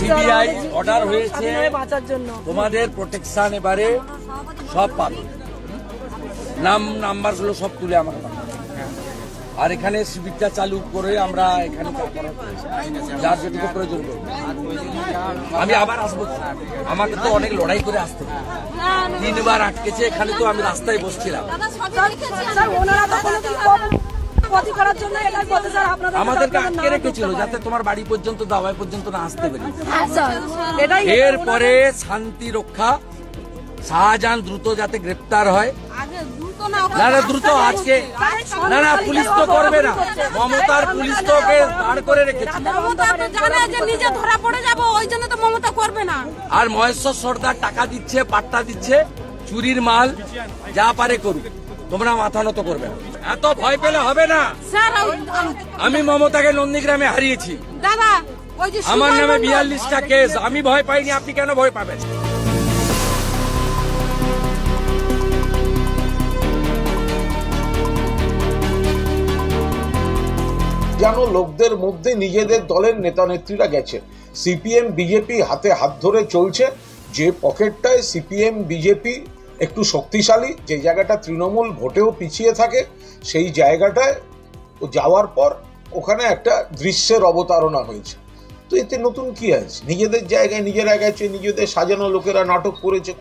CBI order হয়েছে তোমাদের protection এবারে সব পাবে, নাম্বারগুলো সব তুলে আমার পাবে। আর এখানে শিবিরটা চালু করে আমরা এখানে যার যেটুকু প্রয়োজন করবো। আমি আবার আসবো, আমাকে তো অনেক লড়াই করে আসতে হবে, 3 বার আটকেছে, এখানে তো আমি রাস্তায় বসছিলাম। আমাদেরকে আটকে রেখেছিল যাতে তোমার বাড়ি পর্যন্ত দাওয়াই পর্যন্ত না আসতে পারি। এরপরে শান্তি রক্ষা, শাহজাহান দ্রুত যাতে গ্রেপ্তার হয়। না না দ্রুত আজকে না না পুলিশ তো করবে না, মমতার পুলিশ তো ওকে দাঁড় করে রেখেছে। আর মহেশ্বর সর্দার টাকা দিচ্ছে, পাট্টা দিচ্ছে, চুরির মাল যা পারে করুক, তোমরা মাথা নত করবে না। এত ভয় পেলে হবে না। আমি মমতাকে নন্দীগ্রামে হারিয়েছি, আমার নামে 42টা কেস, আমি ভয় পাইনি, আপনি কেন ভয় পাবেন? যেন লোকদের মধ্যে নিজেদের দলের নেতা নেত্রীরা গেছে, সিপিএম বিজেপি হাতে হাত ধরে চলছে। যে পকেটটায় সিপিএম বিজেপি একটু শক্তিশালী, যে জায়গাটা তৃণমূল ভোটেও পিছিয়ে থাকে, সেই জায়গাটায় যাওয়ার পর ওখানে একটা দৃশ্যের অবতারণা হয়েছে। তো এতে নতুন কি আছে? নিজেদের জায়গায় নিজেরা গেছে, নিজেদের সাজানো লোকেরা নাটক করেছে।